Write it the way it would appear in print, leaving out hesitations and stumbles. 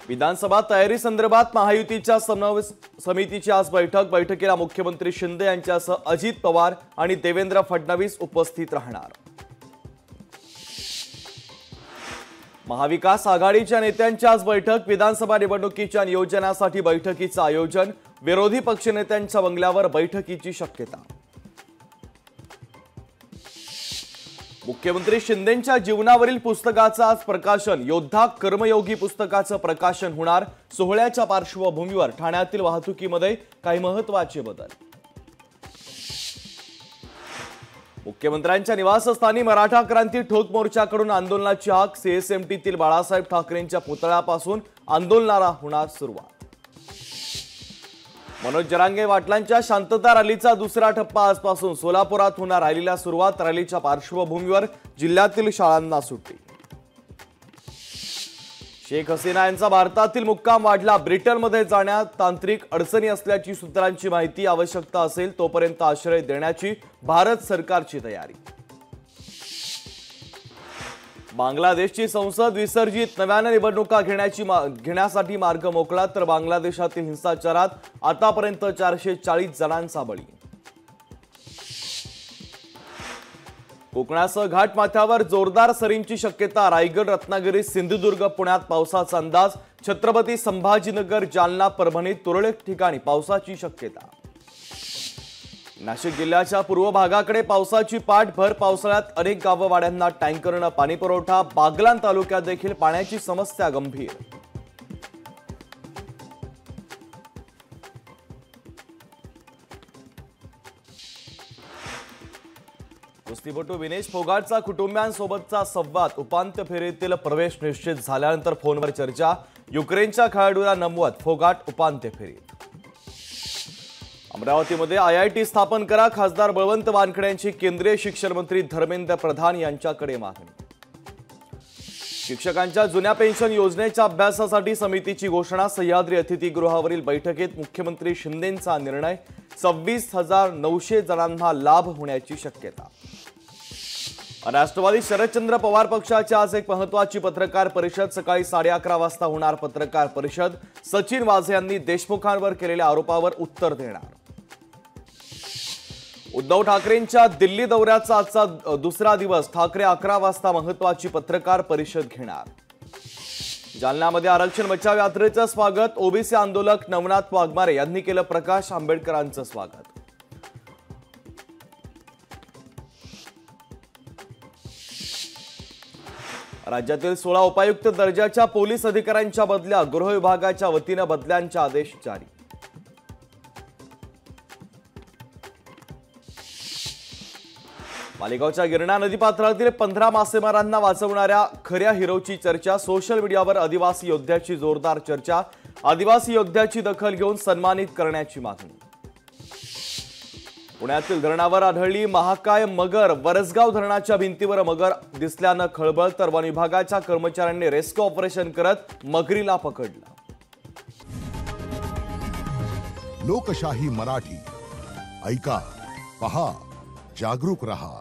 विधानसभा तयारी संदर्भात महायुतीच्या समितीची आज बैठकीला मुख्यमंत्री शिंदे यांच्यासह अजित पवार आणि देवेंद्र फडणवीस उपस्थित राहणार। महाविकास आघाडीच्या नेत्यांची आज बैठक। विधानसभा निवडणुकीच्या नियोजनासाठी बैठकीचे आयोजन। विरोधी पक्षनेत्यांच्या बंगल्यावर बैठकीची शक्यता। मुख्यमंत्री शिंदेंच्या जीवनावरील पुस्तकाचं आज प्रकाशन। योद्धा कर्मयोगी पुस्तकाचं प्रकाशन होणार। सोहळ्याच्या पार्श्वभूमीवर ठाण्यातील वाहतुकीमध्ये काही महत्त्वाचे बदल। मुख्यमंत्र्यांच्या निवासस्थानी मराठा क्रांती ठोक मोर्चाकडून आंदोलनाची हाक। सीएसएमटीतील बाळासाहेब ठाकरेंच्या पुतळ्यापासून आंदोलनाला होणार सुरुवात। मनोज जरांगे पाटलांच्या शांतता रॅलीचा दुसरा टप्पा आजपासून सोलापुरात होणार। रॅलीला सुरुवात। रॅलीच्या पार्श्वभूमीवर जिल्ह्यातील शाळांना सुट्टी। शेख हसीना यांचा भारतातील मुक्काम वाढला। ब्रिटनमध्ये जाण्यात तांत्रिक अडचणी असल्याची सूत्रांची माहिती। आवश्यकता असेल तोपर्यंत आश्रय देण्याची भारत सरकारची तयारी। बांगलादेशची संसद विसर्जित। नव्याने निवडणुका घेण्यासाठी मार्ग मोकळा। तर बांगलादेशातील हिंसाचारात आतापर्यंत 440 जणांचा बळी। कोकणासह घाटमाथ्यावर जोरदार सरींची शक्यता। रायगड, रत्नागिरी, सिंधुदुर्ग, पुण्यात पावसाचा अंदाज। छत्रपती संभाजीनगर, जालना, परभणीत तुरळक ठिकाणी पावसाची शक्यता। नाशिक जिल्ह्याच्या पूर्व भागाकडे पावसाची पाठ। भर पावसाळ्यात अनेक गाववाड्यांना टँकरनं पाणीपुरवठा। बागलाण तालुक्यात देखील पाण्याची समस्या गंभीर। कुस्तीपटू विनेश फोगाटचा कुटुंबियांसोबतचा संवाद। उपांत्य फेरीतील प्रवेश निश्चित झाल्यानंतर फोनवर चर्चा। युक्रेनच्या खेळाडूला नमवत फोगाट उपांत्य फेरीत। अमरावतीमध्ये आयआयटी स्थापन करा। खासदार बळवंत वानखेडे यांची केंद्रीय शिक्षण मंत्री धर्मेंद्र प्रधान यांच्याकडे मागणी। शिक्षकांच्या जुन्या पेन्शन योजनेच्या अभ्यासासाठी समितीची घोषणा। सह्याद्री अतिथीगृहावरील बैठकीत मुख्यमंत्री शिंदेंचा निर्णय। 26,900 जणांना लाभ होण्याची शक्यता। राष्ट्रवादी शरदचंद्र पवार पक्षाची आज एक महत्त्वाची पत्रकार परिषद। सकाळी 11:30 वाजता होणार पत्रकार परिषद। सचिन वाझे यांनी देशमुखांवर केलेल्या आरोपावर उत्तर देणार। उद्धव ठाकरेंच्या दिल्ली दौऱ्याचा आजचा दुसरा दिवस। ठाकरे 11 वाजता महत्त्वाची पत्रकार परिषद घेणार। जालन्यामध्ये आरक्षण बचाव यात्रेचं स्वागत। ओबीसी आंदोलक नवनाथ वाघमारे यांनी केलं प्रकाश आंबेडकरांचं स्वागत। राज्यातील 16 उपायुक्त दर्जाच्या पोलीस अधिकाऱ्यांच्या बदल्या। गृह विभागाच्या वतीने बदल्यांचे आदेश जारी। मालेगावच्या गिरणा नदीपात्रातील 15 मासेमारांना वाचवणाऱ्या खऱ्या हिरोची चर्चा। सोशल मीडियावर आदिवासी योद्ध्याची जोरदार चर्चा। आदिवासी योद्ध्याची दखल घेऊन सन्मानित करण्याची मागणी। पुण्यातील धरणावर आढळली महाकाय मगर। वरसगाव धरणाच्या भिंतीवर मगर दिसल्यानं खळबळ। तर वन विभागाच्या कर्मचाऱ्यांनी रेस्क्यू ऑपरेशन करत मगरीला पकडलं। लोकशाही मराठी ऐका, पहा, जागरूक रहा।